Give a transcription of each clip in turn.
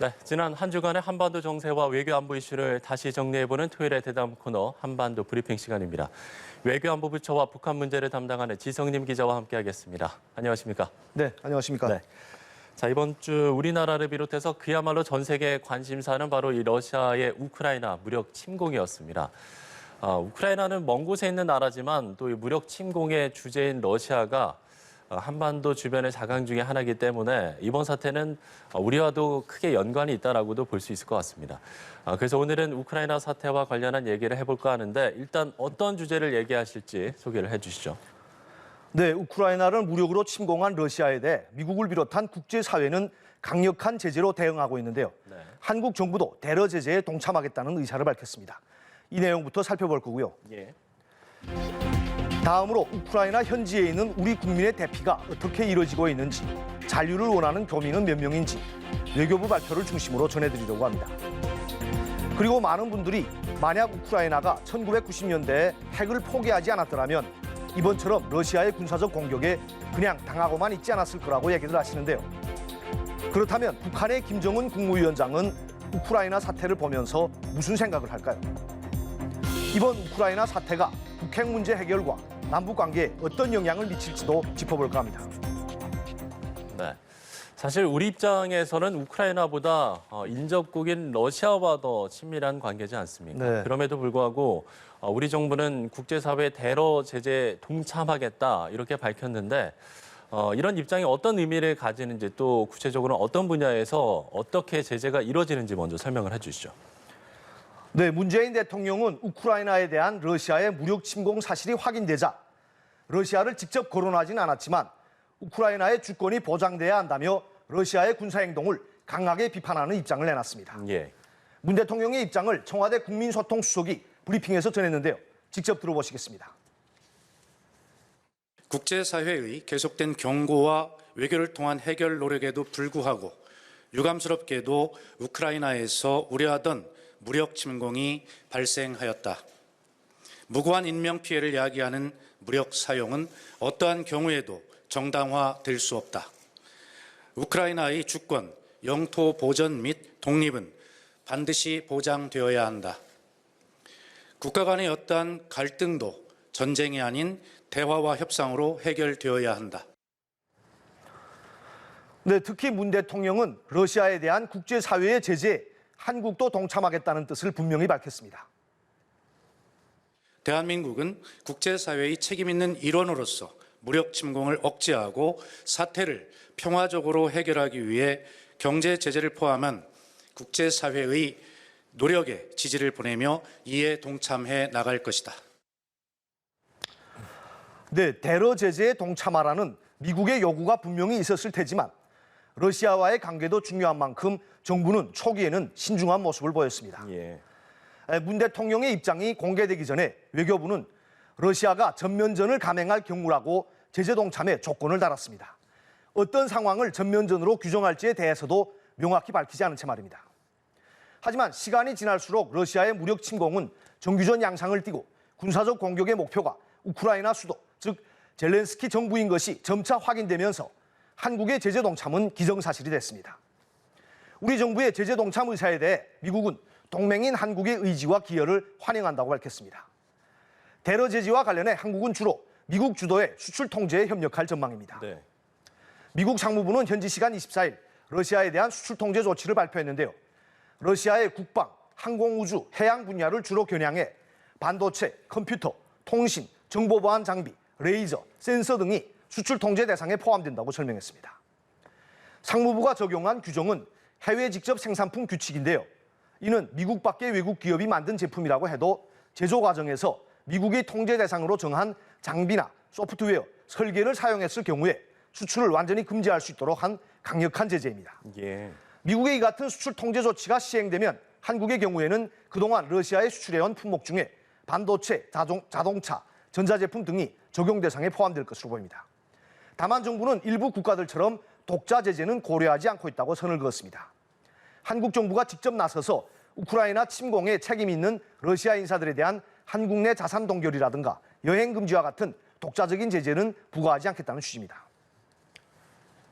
네, 지난 한 주간의 한반도 정세와 외교 안보 이슈를 다시 정리해보는 토요일의 대담 코너 한반도 브리핑 시간입니다. 외교안보부처와 북한 문제를 담당하는 지성림 기자와 함께하겠습니다. 안녕하십니까? 네, 안녕하십니까? 네. 자, 이번 주 우리나라를 비롯해서 그야말로 전 세계의 관심사는 바로 이 러시아의 우크라이나 무력 침공이었습니다. 우크라이나는 먼 곳에 있는 나라지만 또 이 무력 침공의 주제인 러시아가 한반도 주변의 자강 중에 하나이기 때문에 이번 사태는 우리와도 크게 연관이 있다라고도 볼 수 있을 것 같습니다. 그래서 오늘은 우크라이나 사태와 관련한 얘기를 해볼까 하는데 일단 어떤 주제를 얘기하실지 소개를 해주시죠. 네, 우크라이나를 무력으로 침공한 러시아에 대해 미국을 비롯한 국제사회는 강력한 제재로 대응하고 있는데요. 네. 한국 정부도 대러 제재에 동참하겠다는 의사를 밝혔습니다. 이 내용부터 살펴볼 거고요. 예. 다음으로 우크라이나 현지에 있는 우리 국민의 대피가 어떻게 이루어지고 있는지, 잔류를 원하는 교민은 몇 명인지 외교부 발표를 중심으로 전해드리려고 합니다. 그리고 많은 분들이 만약 우크라이나가 1990년대에 핵을 포기하지 않았더라면 이번처럼 러시아의 군사적 공격에 그냥 당하고만 있지 않았을 거라고 얘기를 하시는데요. 그렇다면 북한의 김정은 국무위원장은 우크라이나 사태를 보면서 무슨 생각을 할까요? 이번 우크라이나 사태가 북핵 문제 해결과 남북 관계에 어떤 영향을 미칠지도 짚어볼까 합니다. 네. 사실 우리 입장에서는 우크라이나보다 인접국인 러시아와 더 친밀한 관계지 않습니까? 네. 그럼에도 불구하고 우리 정부는 국제사회 대러 제재에 동참하겠다 이렇게 밝혔는데 이런 입장이 어떤 의미를 가지는지 또 구체적으로 어떤 분야에서 어떻게 제재가 이루어지는지 먼저 설명을 해주시죠. 네, 문재인 대통령은 우크라이나에 대한 러시아의 무력 침공 사실이 확인되자 러시아를 직접 거론하지는 않았지만 우크라이나의 주권이 보장돼야 한다며 러시아의 군사행동을 강하게 비판하는 입장을 내놨습니다. 예. 문 대통령의 입장을 청와대 국민소통수석이 브리핑에서 전했는데요. 직접 들어보시겠습니다. 국제사회의 계속된 경고와 외교를 통한 해결 노력에도 불구하고 유감스럽게도 우크라이나에서 우려하던 무력 침공이 발생하였다. 무고한 인명피해를 야기하는 무력 사용은 어떠한 경우에도 정당화될 수 없다. 우크라이나의 주권, 영토 보전 및 독립은 반드시 보장되어야 한다. 국가 간의 어떠한 갈등도 전쟁이 아닌 대화와 협상으로 해결되어야 한다. 네, 특히 문 대통령은 러시아에 대한 국제사회의 제재에 한국도 동참하겠다는 뜻을 분명히 밝혔습니다. 대한민국은 국제사회의 책임 있는 일원으로서 무력 침공을 억제하고 사태를 평화적으로 해결하기 위해 경제 제재를 포함한 국제사회의 노력에 지지를 보내며 이에 동참해 나갈 것이다. 네, 대러 제재에 동참하라는 미국의 요구가 분명히 있었을 테지만 러시아와의 관계도 중요한 만큼 정부는 초기에는 신중한 모습을 보였습니다. 예. 문 대통령의 입장이 공개되기 전에 외교부는 러시아가 전면전을 감행할 경우라고 제재 동참에 조건을 달았습니다. 어떤 상황을 전면전으로 규정할지에 대해서도 명확히 밝히지 않은 채 말입니다. 하지만 시간이 지날수록 러시아의 무력 침공은 정규전 양상을 띠고 군사적 공격의 목표가 우크라이나 수도, 즉 젤렌스키 정부인 것이 점차 확인되면서 한국의 제재 동참은 기정사실이 됐습니다. 우리 정부의 제재 동참 의사에 대해 미국은 동맹인 한국의 의지와 기여를 환영한다고 밝혔습니다. 대러 제재와 관련해 한국은 주로 미국 주도의 수출 통제에 협력할 전망입니다. 네. 미국 상무부는 현지 시간 24일 러시아에 대한 수출 통제 조치를 발표했는데요. 러시아의 국방, 항공우주, 해양 분야를 주로 겨냥해 반도체, 컴퓨터, 통신, 정보보안 장비, 레이저, 센서 등이 수출 통제 대상에 포함된다고 설명했습니다. 상무부가 적용한 규정은 해외 직접 생산품 규칙인데요. 이는 미국 밖의 외국 기업이 만든 제품이라고 해도 제조 과정에서 미국이 통제 대상으로 정한 장비나 소프트웨어, 설계를 사용했을 경우에 수출을 완전히 금지할 수 있도록 한 강력한 제재입니다. 예. 미국의 이 같은 수출 통제 조치가 시행되면 한국의 경우에는 그동안 러시아에 수출해온 품목 중에 반도체, 자동차, 전자제품 등이 적용 대상에 포함될 것으로 보입니다. 다만 정부는 일부 국가들처럼 독자 제재는 고려하지 않고 있다고 선을 그었습니다. 한국 정부가 직접 나서서 우크라이나 침공에 책임 있는 러시아 인사들에 대한 한국 내 자산 동결이라든가 여행 금지와 같은 독자적인 제재는 부과하지 않겠다는 취지입니다.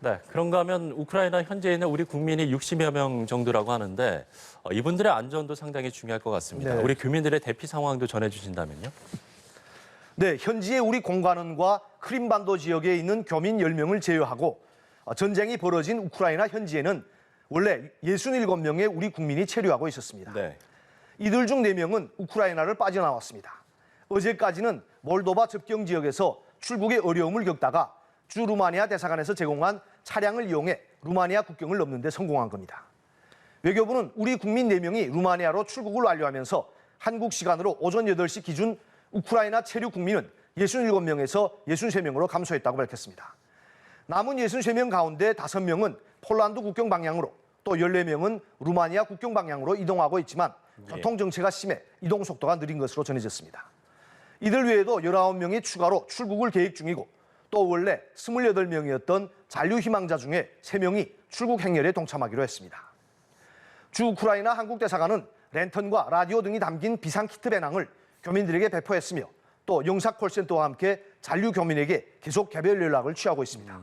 네, 그런가 하면 우크라이나 현재 있는 우리 국민이 60여 명 정도라고 하는데 이분들의 안전도 상당히 중요할 것 같습니다. 네. 우리 교민들의 대피 상황도 전해주신다면요. 네, 현지의 우리 공관원과 크림반도 지역에 있는 교민 10명을 제외하고 전쟁이 벌어진 우크라이나 현지에는 원래 67명의 우리 국민이 체류하고 있었습니다. 네. 이들 중 4명은 우크라이나를 빠져나왔습니다. 어제까지는 몰도바 접경 지역에서 출국에 어려움을 겪다가 주 루마니아 대사관에서 제공한 차량을 이용해 루마니아 국경을 넘는 데 성공한 겁니다. 외교부는 우리 국민 4명이 루마니아로 출국을 완료하면서 한국 시간으로 오전 8시 기준 우크라이나 체류 국민은 67명에서 63명으로 감소했다고 밝혔습니다. 남은 63명 가운데 5명은 폴란드 국경 방향으로 또 14명은 루마니아 국경 방향으로 이동하고 있지만 교통 정체가 심해 이동 속도가 느린 것으로 전해졌습니다. 이들 외에도 19명이 추가로 출국을 계획 중이고 또 원래 28명이었던 잔류 희망자 중에 3명이 출국 행렬에 동참하기로 했습니다. 주 우크라이나 한국 대사관은 랜턴과 라디오 등이 담긴 비상키트 배낭을 교민들에게 배포했으며 또 영사 콜센터와 함께 잔류 교민에게 계속 개별 연락을 취하고 있습니다.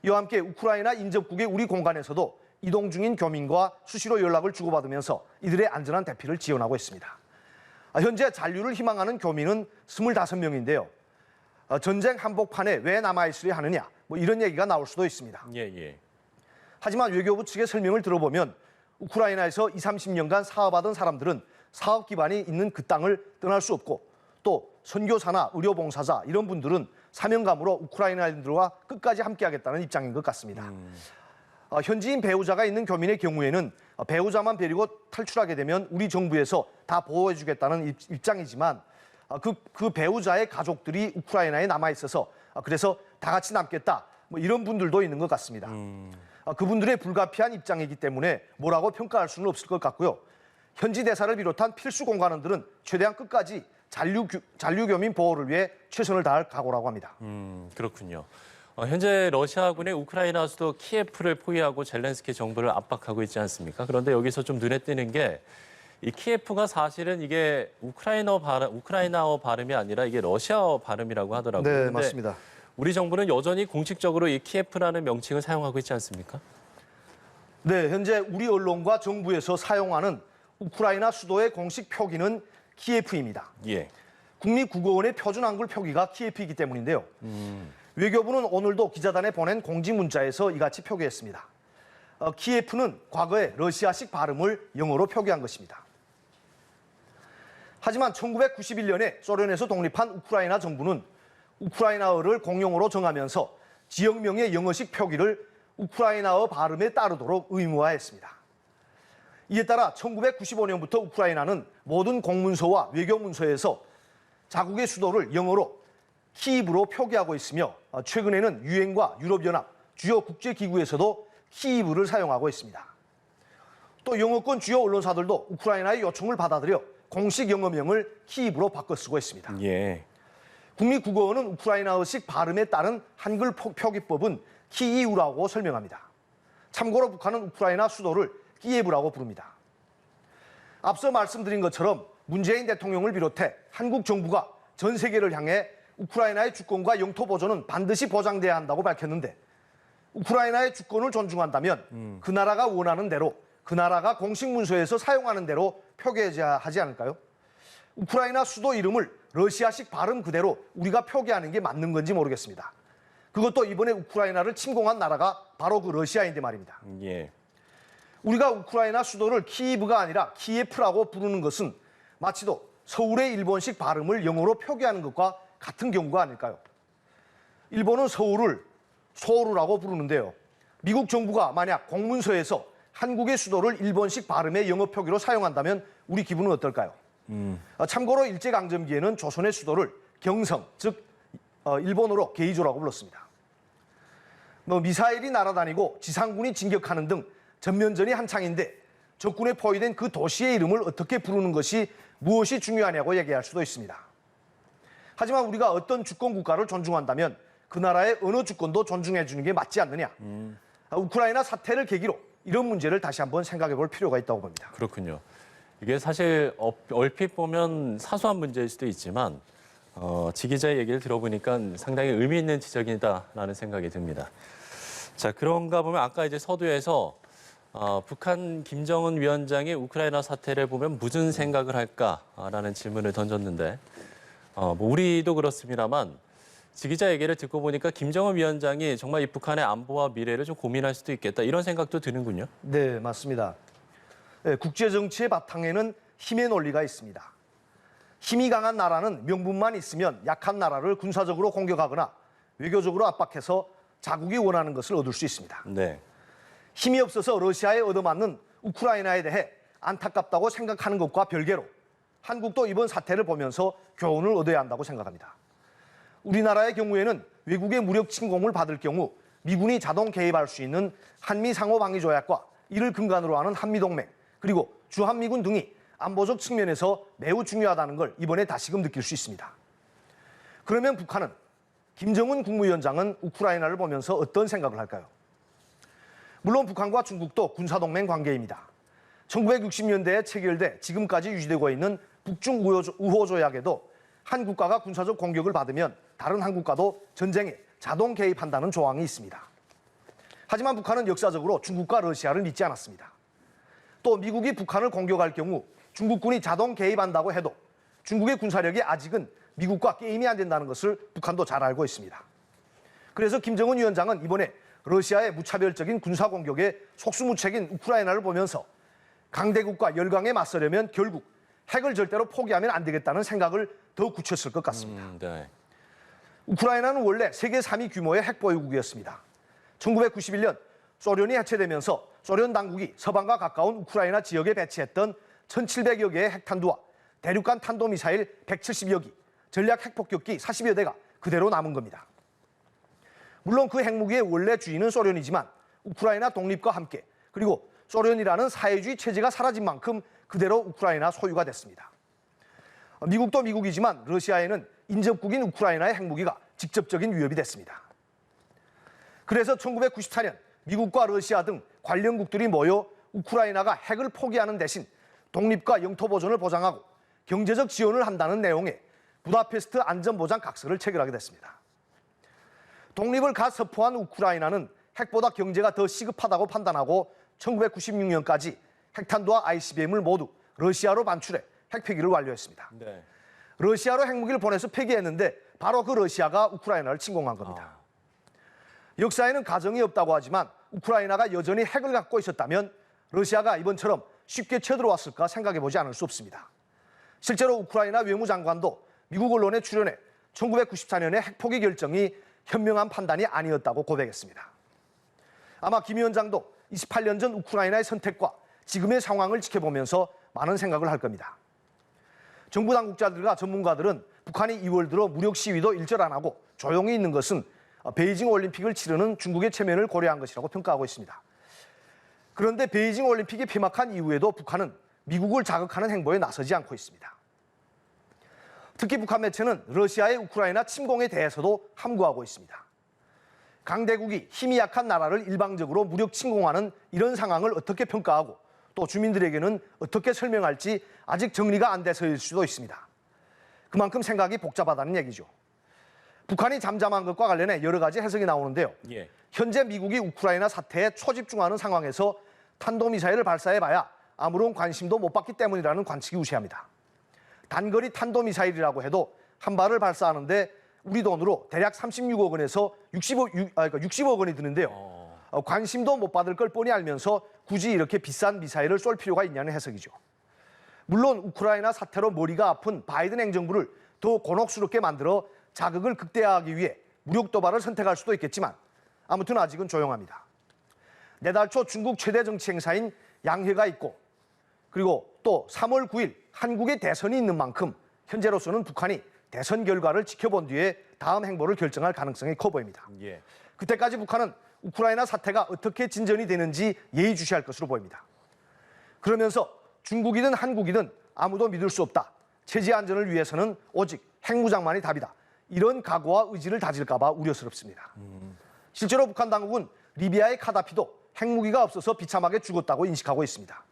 이와 함께 우크라이나 인접국의 우리 공간에서도 이동 중인 교민과 수시로 연락을 주고받으면서 이들의 안전한 대피를 지원하고 있습니다. 현재 잔류를 희망하는 교민은 25명인데요. 전쟁 한복판에 왜 남아있으려 하느냐 이런 얘기가 나올 수도 있습니다. 예. 하지만 외교부 측의 설명을 들어보면 우크라이나에서 20, 30년간 사업하던 사람들은 사업 기반이 있는 그 땅을 떠날 수 없고 또 선교사나 의료봉사자 이런 분들은 사명감으로 우크라이나인들과 끝까지 함께하겠다는 입장인 것 같습니다. 현지인 배우자가 있는 교민의 경우에는 배우자만 데리고 탈출하게 되면 우리 정부에서 다 보호해주겠다는 입장이지만 그 배우자의 가족들이 우크라이나에 남아있어서 그래서 다 같이 남겠다 이런 분들도 있는 것 같습니다. 그분들의 불가피한 입장이기 때문에 뭐라고 평가할 수는 없을 것 같고요. 현지 대사를 비롯한 필수 공관원들은 최대한 끝까지 잔류 교민 보호를 위해 최선을 다할 각오라고 합니다. 그렇군요. 현재 러시아군이 우크라이나 수도 키예프를 포위하고 젤렌스키 정부를 압박하고 있지 않습니까? 그런데 여기서 좀 눈에 띄는 게 이 키예프가 사실은 이게 우크라이나어 발음이 아니라 이게 러시아어 발음이라고 하더라고요. 네, 근데 맞습니다. 우리 정부는 여전히 공식적으로 이 키예프라는 명칭을 사용하고 있지 않습니까? 네, 현재 우리 언론과 정부에서 사용하는 우크라이나 수도의 공식 표기는 키예프입니다. 예. 국립국어원의 표준 한글 표기가 키예프이기 때문인데요. 외교부는 오늘도 기자단에 보낸 공지 문자에서 이같이 표기했습니다. 키예프는 과거에 러시아식 발음을 영어로 표기한 것입니다. 하지만 1991년에 소련에서 독립한 우크라이나 정부는 우크라이나어를 공용어로 정하면서 지역명의 영어식 표기를 우크라이나어 발음에 따르도록 의무화했습니다. 이에 따라 1995년부터 우크라이나는 모든 공문서와 외교문서에서 자국의 수도를 영어로 키이브로 표기하고 있으며 최근에는 유엔과 유럽연합, 주요 국제기구에서도 키이브를 사용하고 있습니다. 또 영어권 주요 언론사들도 우크라이나의 요청을 받아들여 공식 영어명을 키이브로 바꿔 쓰고 있습니다. 예. 국립국어원은 우크라이나어식 발음에 따른 한글 표기법은 키이우라고 설명합니다. 참고로 북한은 우크라이나 수도를 키예브라고 부릅니다. 앞서 말씀드린 것처럼 문재인 대통령을 비롯해 한국 정부가 전 세계를 향해 우크라이나의 주권과 영토 보존은 반드시 보장돼야 한다고 밝혔는데 우크라이나의 주권을 존중한다면 그 나라가 원하는 대로 그 나라가 공식 문서에서 사용하는 대로 표기해야 하지 않을까요? 우크라이나 수도 이름을 러시아식 발음 그대로 우리가 표기하는 게 맞는 건지 모르겠습니다. 그것도 이번에 우크라이나를 침공한 나라가 바로 그 러시아인데 말입니다. 예. 우리가 우크라이나 수도를 키이브가 아니라 키예프라고 부르는 것은 마치도 서울의 일본식 발음을 영어로 표기하는 것과 같은 경우가 아닐까요? 일본은 서울을 소우루라고 부르는데요. 미국 정부가 만약 공문서에서 한국의 수도를 일본식 발음의 영어 표기로 사용한다면 우리 기분은 어떨까요? 참고로 일제강점기에는 조선의 수도를 경성, 즉 일본어로 게이조라고 불렀습니다. 미사일이 날아다니고 지상군이 진격하는 등 전면전이 한창인데 적군에 포위된 그 도시의 이름을 어떻게 부르는 것이 무엇이 중요하냐고 얘기할 수도 있습니다. 하지만 우리가 어떤 주권 국가를 존중한다면 그 나라의 어느 주권도 존중해 주는 게 맞지 않느냐. 우크라이나 사태를 계기로 이런 문제를 다시 한번 생각해 볼 필요가 있다고 봅니다. 그렇군요. 이게 사실 얼핏 보면 사소한 문제일 수도 있지만 지 기자의 얘기를 들어보니까 상당히 의미 있는 지적이다라는 생각이 듭니다. 자, 그런가 보면 아까 이제 서두에서 북한 김정은 위원장이 우크라이나 사태를 보면 무슨 생각을 할까라는 질문을 던졌는데 뭐 우리도 그렇습니다만 지 기자 얘기를 듣고 보니까 김정은 위원장이 정말 이 북한의 안보와 미래를 좀 고민할 수도 있겠다 이런 생각도 드는군요. 네, 맞습니다. 네, 국제 정치의 바탕에는 힘의 논리가 있습니다. 힘이 강한 나라는 명분만 있으면 약한 나라를 군사적으로 공격하거나 외교적으로 압박해서 자국이 원하는 것을 얻을 수 있습니다. 네. 힘이 없어서 러시아에 얻어맞는 우크라이나에 대해 안타깝다고 생각하는 것과 별개로 한국도 이번 사태를 보면서 교훈을 얻어야 한다고 생각합니다. 우리나라의 경우에는 외국의 무력 침공을 받을 경우 미군이 자동 개입할 수 있는 한미 상호방위조약과 이를 근간으로 하는 한미동맹 그리고 주한미군 등이 안보적 측면에서 매우 중요하다는 걸 이번에 다시금 느낄 수 있습니다. 그러면 북한은 김정은 국무위원장은 우크라이나를 보면서 어떤 생각을 할까요? 물론 북한과 중국도 군사동맹 관계입니다. 1960년대에 체결돼 지금까지 유지되고 있는 북중 우호조약에도 한 국가가 군사적 공격을 받으면 다른 한 국가도 전쟁에 자동 개입한다는 조항이 있습니다. 하지만 북한은 역사적으로 중국과 러시아를 믿지 않았습니다. 또 미국이 북한을 공격할 경우 중국군이 자동 개입한다고 해도 중국의 군사력이 아직은 미국과 게임이 안 된다는 것을 북한도 잘 알고 있습니다. 그래서 김정은 위원장은 이번에 러시아의 무차별적인 군사 공격에 속수무책인 우크라이나를 보면서 강대국과 열강에 맞서려면 결국 핵을 절대로 포기하면 안 되겠다는 생각을 더 굳혔을 것 같습니다. 네. 우크라이나는 원래 세계 3위 규모의 핵보유국이었습니다. 1991년 소련이 해체되면서 소련 당국이 서방과 가까운 우크라이나 지역에 배치했던 1,700여 개의 핵탄두와 대륙간 탄도미사일 170여 기, 전략 핵폭격기 40여 대가 그대로 남은 겁니다. 물론 그 핵무기의 원래 주인은 소련이지만 우크라이나 독립과 함께 그리고 소련이라는 사회주의 체제가 사라진 만큼 그대로 우크라이나 소유가 됐습니다. 미국도 미국이지만 러시아에는 인접국인 우크라이나의 핵무기가 직접적인 위협이 됐습니다. 그래서 1994년 미국과 러시아 등 관련국들이 모여 우크라이나가 핵을 포기하는 대신 독립과 영토 보존을 보장하고 경제적 지원을 한다는 내용의 부다페스트 안전보장 각서를 체결하게 됐습니다. 독립을 갓 선포한 우크라이나는 핵보다 경제가 더 시급하다고 판단하고 1996년까지 핵탄두와 ICBM을 모두 러시아로 반출해 핵폐기를 완료했습니다. 네. 러시아로 핵무기를 보내서 폐기했는데 바로 그 러시아가 우크라이나를 침공한 겁니다. 역사에는 가정이 없다고 하지만 우크라이나가 여전히 핵을 갖고 있었다면 러시아가 이번처럼 쉽게 쳐들어왔을까 생각해보지 않을 수 없습니다. 실제로 우크라이나 외무장관도 미국 언론에 출연해 1994년의 핵포기 결정이 현명한 판단이 아니었다고 고백했습니다. 아마 김 위원장도 28년 전 우크라이나의 선택과 지금의 상황을 지켜보면서 많은 생각을 할 겁니다. 정부 당국자들과 전문가들은 북한이 2월 들어 무력 시위도 일절 안 하고 조용히 있는 것은 베이징 올림픽을 치르는 중국의 체면을 고려한 것이라고 평가하고 있습니다. 그런데 베이징 올림픽이 폐막한 이후에도 북한은 미국을 자극하는 행보에 나서지 않고 있습니다. 특히 북한 매체는 러시아의 우크라이나 침공에 대해서도 함구하고 있습니다. 강대국이 힘이 약한 나라를 일방적으로 무력 침공하는 이런 상황을 어떻게 평가하고 또 주민들에게는 어떻게 설명할지 아직 정리가 안 돼서일 수도 있습니다. 그만큼 생각이 복잡하다는 얘기죠. 북한이 잠잠한 것과 관련해 여러 가지 해석이 나오는데요. 예. 현재 미국이 우크라이나 사태에 초집중하는 상황에서 탄도미사일을 발사해봐야 아무런 관심도 못 받기 때문이라는 관측이 우세합니다. 단거리 탄도미사일이라고 해도 한 발을 발사하는데 우리 돈으로 대략 36억 원에서 60억 원이 드는데요. 관심도 못 받을 걸 뻔히 알면서 굳이 이렇게 비싼 미사일을 쏠 필요가 있냐는 해석이죠. 물론 우크라이나 사태로 머리가 아픈 바이든 행정부를 더 곤혹스럽게 만들어 자극을 극대화하기 위해 무력 도발을 선택할 수도 있겠지만 아무튼 아직은 조용합니다. 내달 초 중국 최대 정치 행사인 양회가 있고 그리고 또 3월 9일 한국의 대선이 있는 만큼 현재로서는 북한이 대선 결과를 지켜본 뒤에 다음 행보를 결정할 가능성이 커 보입니다. 예. 그때까지 북한은 우크라이나 사태가 어떻게 진전이 되는지 예의주시할 것으로 보입니다. 그러면서 중국이든 한국이든 아무도 믿을 수 없다. 체제 안전을 위해서는 오직 핵무장만이 답이다. 이런 각오와 의지를 다질까 봐 우려스럽습니다. 실제로 북한 당국은 리비아의 카다피도 핵무기가 없어서 비참하게 죽었다고 인식하고 있습니다.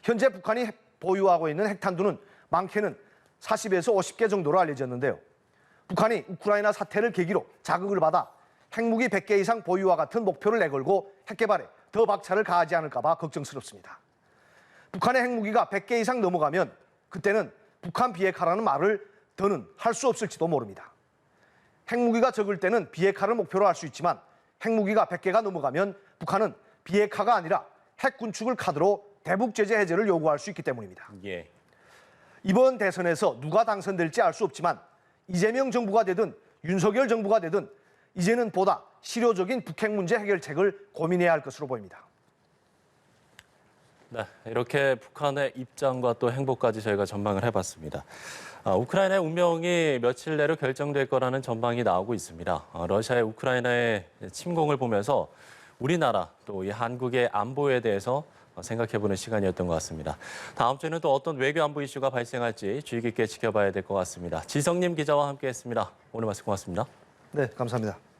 현재 북한이 보유하고 있는 핵탄두는 많게는 40에서 50개 정도로 알려졌는데요. 북한이 우크라이나 사태를 계기로 자극을 받아 핵무기 100개 이상 보유와 같은 목표를 내걸고 핵개발에 더 박차를 가하지 않을까 봐 걱정스럽습니다. 북한의 핵무기가 100개 이상 넘어가면 그때는 북한 비핵화라는 말을 더는 할 수 없을지도 모릅니다. 핵무기가 적을 때는 비핵화를 목표로 할 수 있지만 핵무기가 100개가 넘어가면 북한은 비핵화가 아니라 핵 군축을 카드로 대북 제재 해제를 요구할 수 있기 때문입니다. 예. 이번 대선에서 누가 당선될지 알 수 없지만 이재명 정부가 되든 윤석열 정부가 되든 이제는 보다 실효적인 북핵 문제 해결책을 고민해야 할 것으로 보입니다. 네, 이렇게 북한의 입장과 또 행보까지 저희가 전망을 해봤습니다. 우크라이나의 운명이 며칠 내로 결정될 거라는 전망이 나오고 있습니다. 러시아의 우크라이나의 침공을 보면서 우리나라 또 이 한국의 안보에 대해서 생각해보는 시간이었던 것 같습니다. 다음 주에는 또 어떤 외교 안보 이슈가 발생할지 주의 깊게 지켜봐야 될 것 같습니다. 지성님 기자와 함께했습니다. 오늘 말씀 고맙습니다. 네, 감사합니다.